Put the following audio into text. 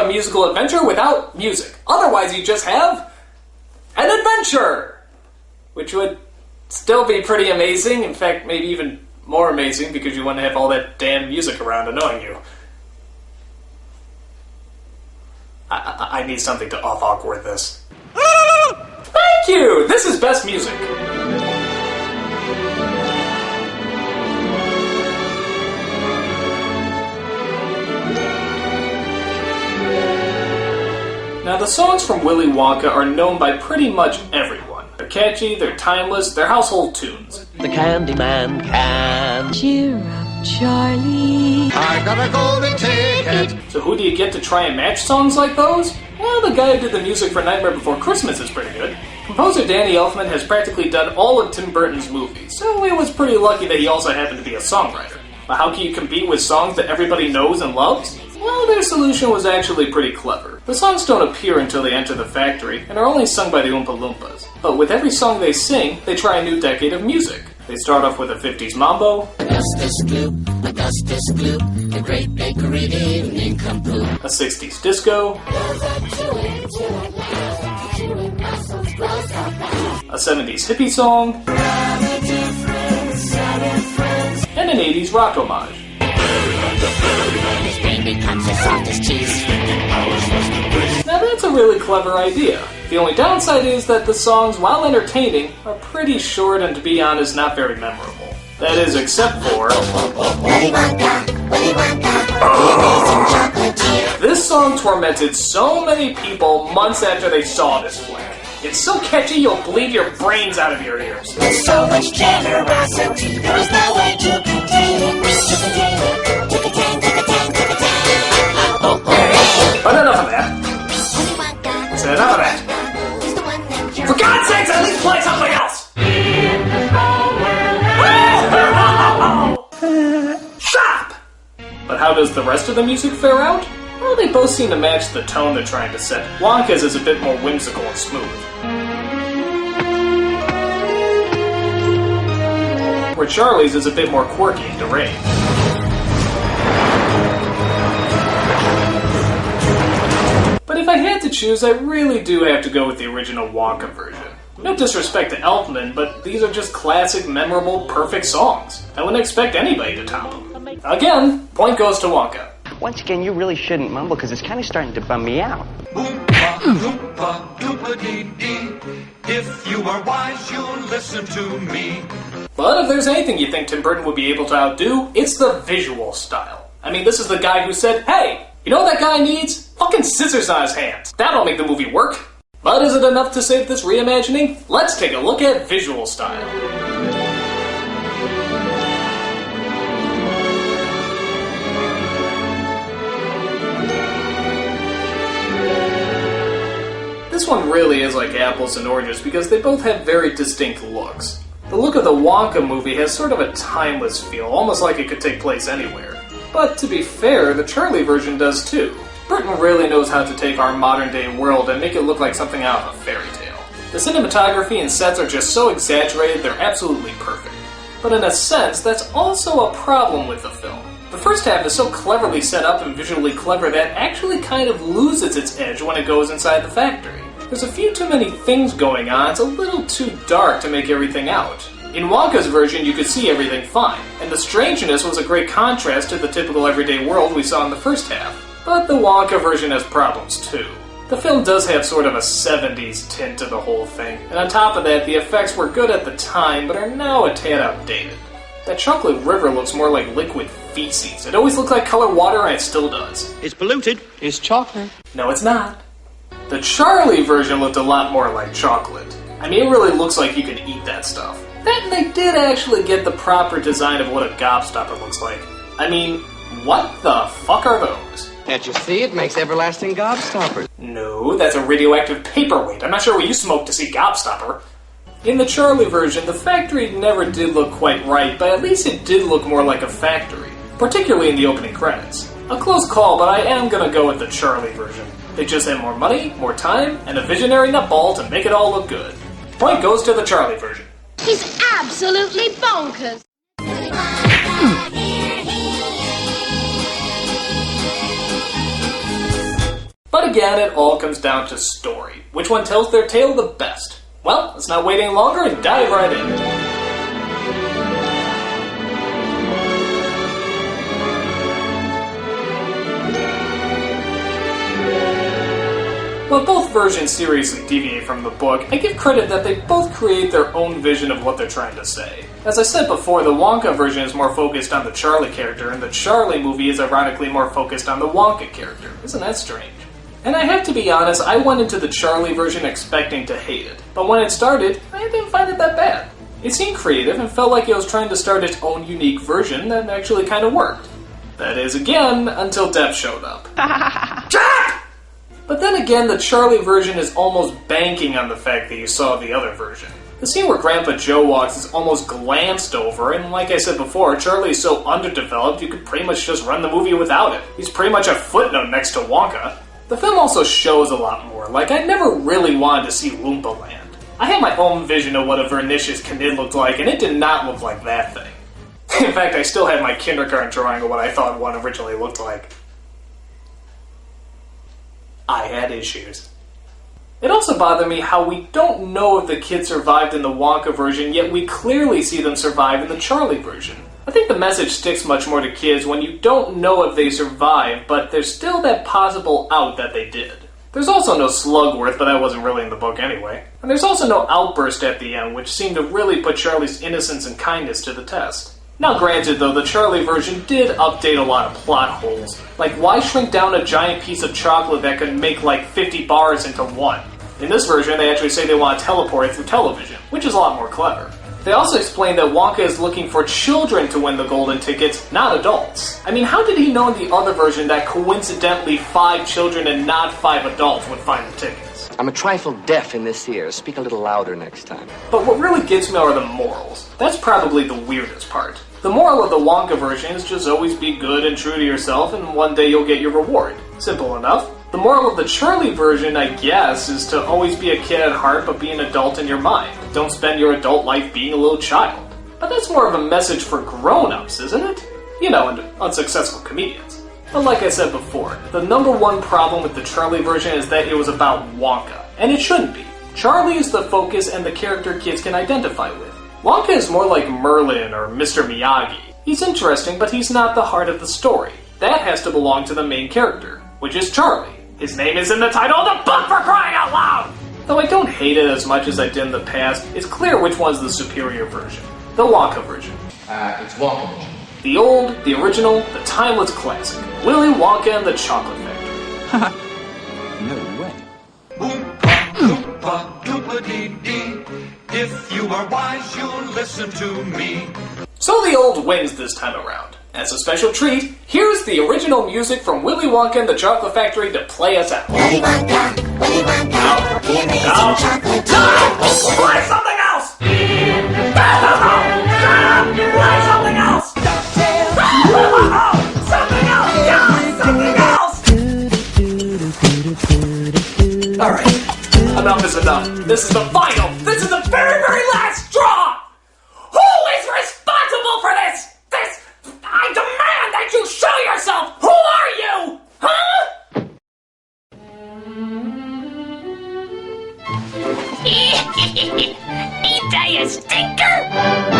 a musical adventure without music. Otherwise, you just have an adventure! Which would still be pretty amazing. In fact, maybe even more amazing because you wouldn't have all that damn music around annoying you. I need something to off-awkward this. Thank you! This is best music. Now, the songs from Willy Wonka are known by pretty much everyone. They're catchy, they're timeless, they're household tunes. The Candyman can cheer up, Charlie. I got a golden ticket. So who do you get to try and match songs like those? Well, the guy who did the music for Nightmare Before Christmas is pretty good. Composer Danny Elfman has practically done all of Tim Burton's movies, so it was pretty lucky that he also happened to be a songwriter. But how can you compete with songs that everybody knows and loves? Well, their solution was actually pretty clever. The songs don't appear until they enter the factory, and are only sung by the Oompa Loompas. But with every song they sing, they try a new decade of music. They start off with a 50s mambo, Augustus Gloop, the great bakery evening complete. a 60s disco, a 70s hippie song, and an 80s rock homage. Now that's a really clever idea. The only downside is that the songs, while entertaining, are pretty short and, to be honest, not very memorable. That is, except for... Willy Wonka, Willy Wonka, This song tormented so many people months after they saw this flick. It's so catchy you'll bleed your brains out of your ears. There's so much generosity, there is no way to contain it. But enough of that. I said enough of that. For God's sakes, at least play something else! Stop! But how does the rest of the music fare out? Well, they both seem to match the tone they're trying to set. Wonka's is a bit more whimsical and smooth, where Charlie's is a bit more quirky and deranged. But if I had to choose, I really do have to go with the original Wonka version. No disrespect to Elfman, but these are just classic, memorable, perfect songs. I wouldn't expect anybody to top them. Again, point goes to Wonka. Once again, you really shouldn't mumble, because it's kind of starting to bum me out. Oompa, loompa, doopa-dee-dee. If you are wise, you'll listen to me. But if there's anything you think Tim Burton would be able to outdo, it's the visual style. I mean, this is the guy who said, hey, you know what that guy needs? Fucking scissors on his hands. That'll make the movie work. But is it enough to save this reimagining? Let's take a look at visual style. This one really is like apples and oranges because they both have very distinct looks. The look of the Wonka movie has sort of a timeless feel, almost like it could take place anywhere. But to be fair, the Charlie version does too. Burton really knows how to take our modern-day world and make it look like something out of a fairy tale. The cinematography and sets are just so exaggerated, they're absolutely perfect. But in a sense, that's also a problem with the film. The first half is so cleverly set up and visually clever that it actually kind of loses its edge when it goes inside the factory. There's a few too many things going on, it's a little too dark to make everything out. In Wonka's version, you could see everything fine, and the strangeness was a great contrast to the typical everyday world we saw in the first half. But the Wonka version has problems too. The film does have sort of a 70s tint to the whole thing, and on top of that, the effects were good at the time, but are now a tad outdated. That chocolate river looks more like liquid feces. It always looked like colored water, and it still does. It's polluted. It's chocolate. No, it's not. The Charlie version looked a lot more like chocolate. I mean, it really looks like you can eat that stuff. Then they did actually get the proper design of what a gobstopper looks like. I mean, what the fuck are those? Can't you see? It makes everlasting gobstoppers. No, that's a radioactive paperweight. I'm not sure what you smoked to see gobstopper. In the Charlie version, the factory never did look quite right, but at least it did look more like a factory, particularly in the opening credits. A close call, but I am gonna go with the Charlie version. They just had more money, more time, and a visionary nutball to make it all look good. Point goes to the Charlie version. He's absolutely bonkers. again, it all comes down to story. Which one tells their tale the best? Well, let's not wait any longer and dive right in. While both versions seriously deviate from the book, I give credit that they both create their own vision of what they're trying to say. As I said before, the Wonka version is more focused on the Charlie character, and the Charlie movie is ironically more focused on the Wonka character. Isn't that strange? And I have to be honest, I went into the Charlie version expecting to hate it, but when it started, I didn't find it that bad. It seemed creative and felt like it was trying to start its own unique version that actually kind of worked. That is, again, until Depp showed up. Jack! But then again, the Charlie version is almost banking on the fact that you saw the other version. The scene where Grandpa Joe walks is almost glanced over, and like I said before, Charlie is so underdeveloped you could pretty much just run the movie without it. He's pretty much a footnote next to Wonka. The film also shows a lot more. Like, I never really wanted to see Loompa Land. I had my own vision of what a Vernicious Knid looked like, and it did not look like that thing. In fact, I still had my kindergarten drawing of what I thought one originally looked like. I had issues. It also bothered me how we don't know if the kids survived in the Wonka version, yet we clearly see them survive in the Charlie version. I think the message sticks much more to kids when you don't know if they survived, but there's still that possible out that they did. There's also no Slugworth, but that wasn't really in the book anyway. And there's also no outburst at the end, which seemed to really put Charlie's innocence and kindness to the test. Now granted though, the Charlie version did update a lot of plot holes. Like, why shrink down a giant piece of chocolate that could make like 50 bars into one? In this version, they actually say they want to teleport it through television, which is a lot more clever. They also explain that Wonka is looking for children to win the golden tickets, not adults. I mean, how did he know in the other version that coincidentally 5 children and not 5 adults would find the tickets? I'm a trifle deaf in this ear. Speak a little louder next time. But what really gets me are the morals. That's probably the weirdest part. The moral of the Wonka version is just always be good and true to yourself, and one day you'll get your reward. Simple enough. The moral of the Charlie version, I guess, is to always be a kid at heart but be an adult in your mind. Don't spend your adult life being a little child. But that's more of a message for grown-ups, isn't it? You know, and unsuccessful comedians. But like I said before, the number one problem with the Charlie version is that it was about Wonka. And it shouldn't be. Charlie is the focus and the character kids can identify with. Wonka is more like Merlin or Mr. Miyagi. He's interesting, but he's not the heart of the story. That has to belong to the main character, which is Charlie. His name is in the title of the book, for crying out loud! Though I don't hate it as much as I did in the past, it's clear which one's the superior version. The Wonka version. It's Wonka version. The old, the original, the timeless classic. Willy Wonka and the Chocolate Factory. No way. Oompa, loompa, doompa-dee-dee. If you are wise, you'll listen to me. So the old wins this time around. As a special treat, here's the original music from Willy Wonka and the Chocolate Factory to play us out. Willy Wonka, the amazing chocolate factory. Play something else! Play something else! Something else! Yeah, something else! Alright, enough is enough. This is the final! This is the very, very last straw! Who is responsible for this? I demand that you show yourself! Who are you? Huh? Ain't I a stinker?